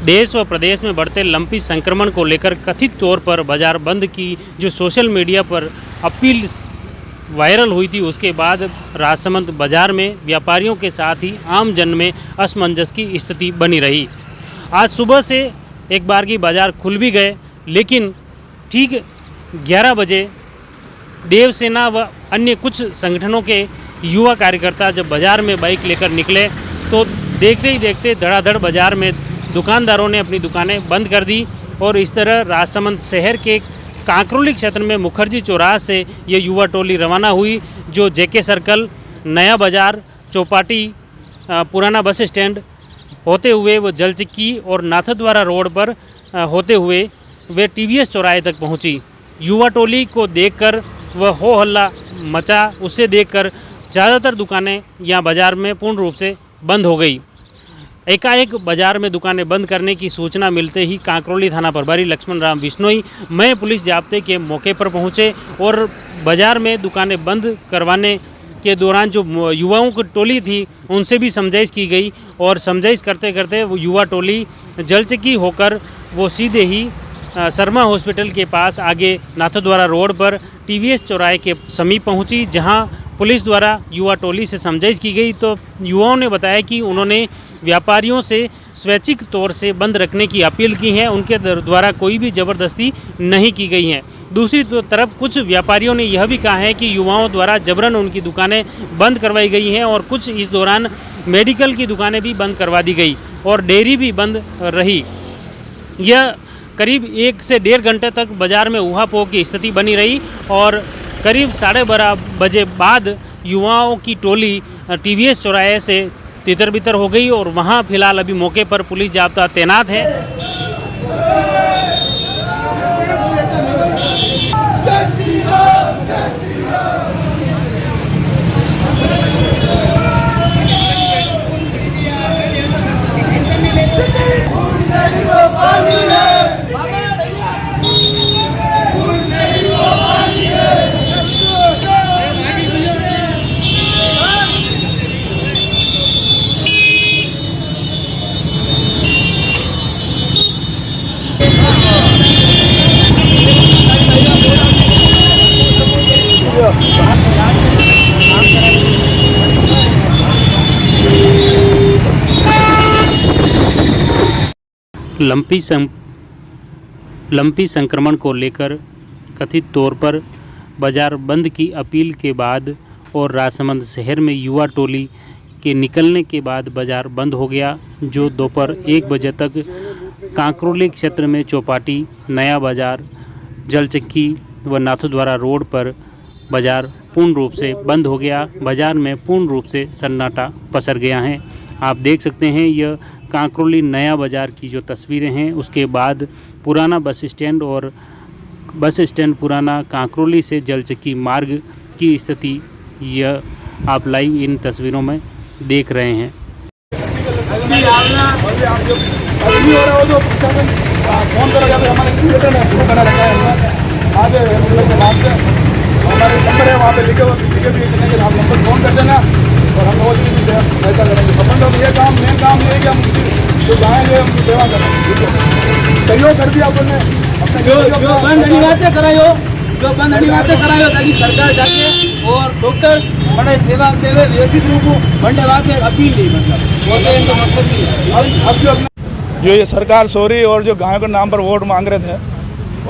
देश व प्रदेश में बढ़ते लंपी संक्रमण को लेकर कथित तौर पर बाजार बंद की जो सोशल मीडिया पर अपील वायरल हुई थी, उसके बाद राजसमंद बाजार में व्यापारियों के साथ ही आम जन में असमंजस की स्थिति बनी रही। आज सुबह से एक बार की बाजार खुल भी गए, लेकिन ठीक 11 बजे देवसेना व अन्य कुछ संगठनों के युवा कार्यकर्ता जब बाजार में बाइक लेकर निकले तो देखते ही देखते धड़ाधड़ बाजार में दुकानदारों ने अपनी दुकानें बंद कर दी और इस तरह राजसमंद शहर के कांकरोली क्षेत्र में मुखर्जी चौराहे से ये युवा टोली रवाना हुई, जो जेके सर्कल, नया बाजार, चौपाटी, पुराना बस स्टैंड होते हुए वो जलचिक्की और नाथद्वारा रोड पर होते हुए वे टीवीएस चौराहे तक पहुंची। युवा टोली को देखकर वह हो हल्ला मचा। उसे देखकर ज़्यादातर दुकानें यहाँ बाज़ार में पूर्ण रूप से बंद हो गई। एकाएक बाजार में दुकानें बंद करने की सूचना मिलते ही कांकरोली थाना प्रभारी लक्ष्मण राम बिश्नोई मय पुलिस जाब्ते के मौके पर पहुंचे और बाजार में दुकानें बंद करवाने के दौरान जो युवाओं की टोली थी उनसे भी समझाइश की गई और समझाइश करते करते वो युवा टोली जलचिक्की होकर वो सीधे ही शर्मा हॉस्पिटल के पास आगे नाथद्वारा रोड पर टीवीएस चौराहे के समीप पहुंची, जहां पुलिस द्वारा युवा टोली से समझाइश की गई। तो युवाओं ने बताया कि उन्होंने व्यापारियों से स्वैच्छिक तौर से बंद रखने की अपील की है, उनके द्वारा कोई भी ज़बरदस्ती नहीं की गई है। दूसरी तरफ कुछ व्यापारियों ने यह भी कहा है कि युवाओं द्वारा जबरन उनकी दुकानें बंद करवाई गई हैं और कुछ इस दौरान मेडिकल की दुकानें भी बंद करवा दी गई और डेयरी भी बंद रही। यह करीब 1 से 1.5 घंटे तक बाज़ार में ऊहापोह की स्थिति बनी रही और करीब 12:30 बजे बाद युवाओं की टोली टीवीएस चौराहे से तितर बितर हो गई और वहां फिलहाल अभी मौके पर पुलिस जाब्ता तैनात है। लंपी संक्रमण को लेकर कथित तौर पर बाजार बंद की अपील के बाद और राजसमंद शहर में युवा टोली के निकलने के बाद बाजार बंद हो गया, जो दोपहर 1 बजे तक कांकरोली क्षेत्र में चौपाटी, नया बाजार, जलचिक्की व नाथद्वारा रोड पर बाजार पूर्ण रूप से बंद हो गया। बाजार में पूर्ण रूप से सन्नाटा पसर गया है। आप देख सकते हैं यह कांकरोली नया बाज़ार की जो तस्वीरें हैं, उसके बाद पुराना बस स्टैंड और बस स्टैंड पुराना कांकरोली से जलचिक्की मार्ग की स्थिति यह आप लाइव इन तस्वीरों में देख रहे हैं। और हम लोग ऐसा करेंगे। संबंध ये काम मेन काम नहीं है कि हम जो जाएंगे उनकी सेवा करेंगे। सहयोग कर दिया आपने अपने जो बंद अनिवार्य करायो, जो बंद अनिवार्य करायो ताकि सरकार जाके और डॉक्टर बड़े सेवा देवे व्यवस्थित रूप बंदे वाके अपील नहीं मतलब अब जो ये सरकार सॉरी और जो गायों के नाम पर वोट मांग रहे थे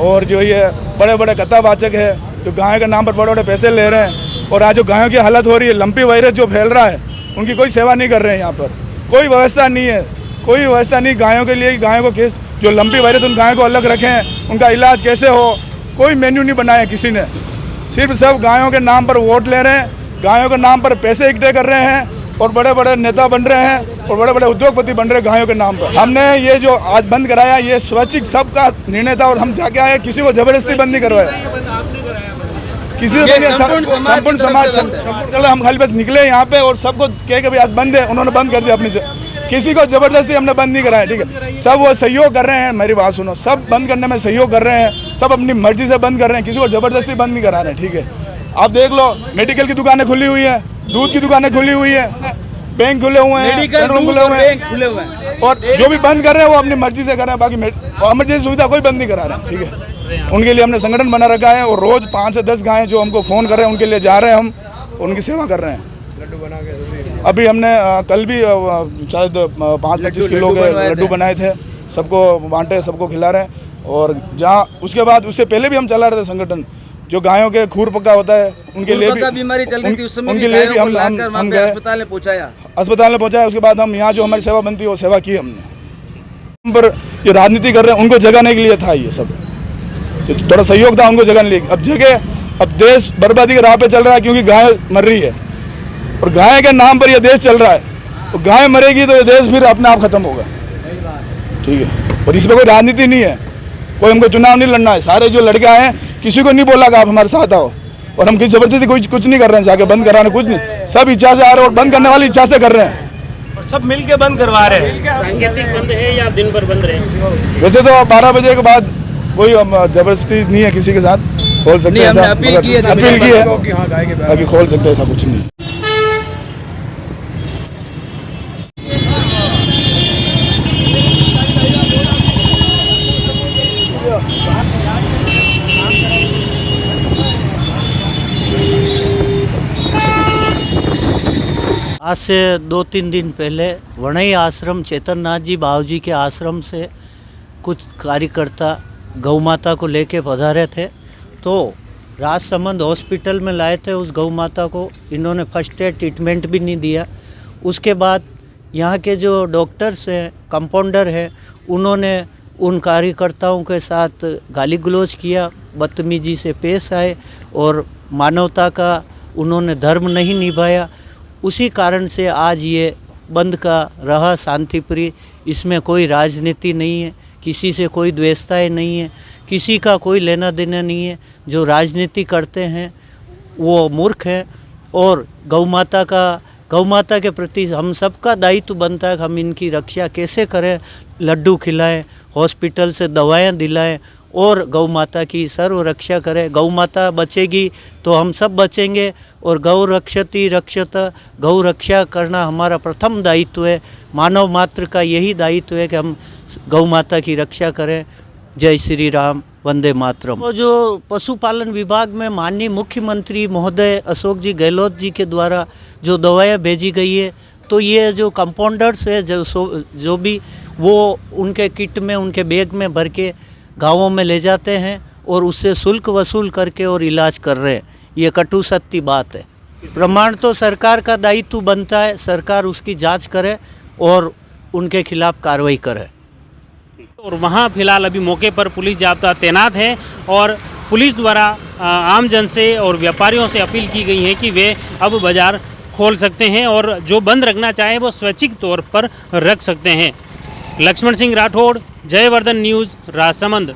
और जो ये बड़े बड़े कथावाचक है जो गायों के नाम पर बड़े बड़े पैसे ले रहे हैं और आज जो गायों की हालत हो रही है, लंपी वायरस जो फैल रहा है, उनकी कोई सेवा नहीं कर रहे हैं। यहाँ पर कोई व्यवस्था नहीं है, कोई व्यवस्था नहीं गायों के लिए। गायों को किस जो लंपी वायरस उन गायों को अलग रखें, उनका इलाज कैसे हो, कोई मेन्यू नहीं बनाया किसी ने। सिर्फ सब गायों के नाम पर वोट ले रहे हैं, गायों के नाम पर पैसे इकट्ठे कर रहे हैं और बड़े बड़े नेता बन रहे हैं और बड़े बड़े उद्योगपति बन रहे हैं गायों के नाम पर। हमने ये जो आज बंद कराया ये स्वैच्छिक सबका निर्णय था और हम जाके आए, किसी को जबरदस्ती बंद नहीं करवाया, किसी संपूर्ण समाज। चलो हम खाली बस निकले यहाँ पे और सबको कह के भाई आज बंद है, उन्होंने बंद कर दिया अपनी। किसी को जबरदस्ती हमने बंद नहीं कराया, ठीक है। सब वो सहयोग कर रहे हैं, मेरी बात सुनो, सब बंद करने में सहयोग कर रहे हैं, सब अपनी मर्जी से बंद कर रहे हैं, किसी को जबरदस्ती बंद नहीं करा रहे हैं, ठीक है। आप देख लो मेडिकल की दुकानें खुली हुई है, दूध की दुकानें खुली हुई है, बैंक खुले हुए हैं, मेडिकल पेट्रोल रूम खुले और हुए हैं, बैंक खुले हुए हैं। और जो भी बंद कर रहे हैं वो अपनी मर्जी से कर रहे हैं। बाकी इमरजेंसी सुविधा कोई बंद नहीं करा रहे हैं, ठीक है। उनके लिए हमने संगठन बना रखा है और रोज 5 से 10 गायें जो हमको फ़ोन कर रहे हैं उनके लिए जा रहे हैं, हम उनकी सेवा कर रहे हैं। लड्डू बना के अभी हमने कल भी शायद 5-25 किलो के लड्डू बनाए थे, सबको बांटे, सबको खिला रहे हैं। और जहाँ उसके बाद उससे पहले भी हम चला रहे थे संगठन, जो गायों के खूर पक्का होता है उनके लिए भी बीमारी चल रही थी, उस समय उनके लिए भी हम गए, अस्पताल में पहुंचाया। अस्पताल में पहुंचाया। उसके बाद हम यहाँ जो हमारी सेवा बनती है वो सेवा की हमने। पर जो राजनीति कर रहे हैं उनको जगाने के लिए था ये सब, जो थोड़ा सहयोग था उनको जगाने के लिए। अब जगह अब देश बर्बादी के राह पे चल रहा है क्योंकि गाय मर रही है और गाय के नाम पर ये देश चल रहा है। तो गाय मरेगी तो ये देश फिर अपने आप खत्म होगा, ठीक है। और इसमें कोई राजनीति नहीं है, कोई हमको चुनाव नहीं लड़ना है। सारे जो लड़के आए हैं किसी को नहीं बोला कि आप हमारे साथ आओ, और हम किसी जबरदस्ती कुछ नहीं कर रहे हैं, जाके बंद कराने कुछ नहीं, सब इच्छा से आ रहे हैं और बंद करने वाली इच्छा से कर रहे हैं और सब मिलके बंद करवा रहे हैं। सांकेतिक बंद है या दिन भर बंद रहे? वैसे तो 12 बजे के बाद कोई जबरदस्ती नहीं है किसी के साथ, खोल सकते हैं ऐसा, अपील की है बाकी खोल सकते हैं, ऐसा कुछ नहीं। आज से 2-3 दिन पहले वणई आश्रम चेतननाथ जी बाबूजी के आश्रम से कुछ कार्यकर्ता गौ माता को लेके पधारे थे, तो राजसमंद हॉस्पिटल में लाए थे। उस गौ माता को इन्होंने फर्स्ट एड ट्रीटमेंट भी नहीं दिया। उसके बाद यहाँ के जो डॉक्टर्स हैं, कंपाउंडर हैं, उन्होंने उन कार्यकर्ताओं के साथ गाली गलौज किया, बदतमीजी से पेश आए और मानवता का उन्होंने धर्म नहीं निभाया। उसी कारण से आज ये बंद का रहा शांतिप्रिय। इसमें कोई राजनीति नहीं है, किसी से कोई द्वेषताएँ नहीं है, किसी का कोई लेना देना नहीं है। जो राजनीति करते हैं वो मूर्ख हैं। और गौ माता के प्रति हम सबका दायित्व बनता है कि हम इनकी रक्षा कैसे करें, लड्डू खिलाएं, हॉस्पिटल से दवाएं दिलाएं और गौ माता की सर्व रक्षा करें। गौ माता बचेगी तो हम सब बचेंगे और गौ रक्षति रक्षत, गौ रक्षा करना हमारा प्रथम दायित्व है। मानव मात्र का यही दायित्व है कि हम गौ माता की रक्षा करें। जय श्री राम, वंदे मातरम। तो जो पशुपालन विभाग में माननीय मुख्यमंत्री महोदय अशोक जी गहलोत जी के द्वारा जो दवाएं भेजी गई है, तो ये जो कंपाउंडर्स है जो भी वो उनके किट में, उनके बैग में भर के गाँवों में ले जाते हैं और उससे शुल्क वसूल करके और इलाज कर रहे हैं। ये कटु सत्य बात है। प्रमाण तो सरकार का दायित्व बनता है, सरकार उसकी जांच करे और उनके खिलाफ कार्रवाई करे। और वहाँ फिलहाल अभी मौके पर पुलिस जाब्ता तैनात है और पुलिस द्वारा आम जन से और व्यापारियों से अपील की गई है कि वे अब बाज़ार खोल सकते हैं और जो बंद रखना चाहे वो स्वैच्छिक तौर पर रख सकते हैं। लक्ष्मण सिंह राठौड़, जयवर्धन न्यूज़, राजसमंद।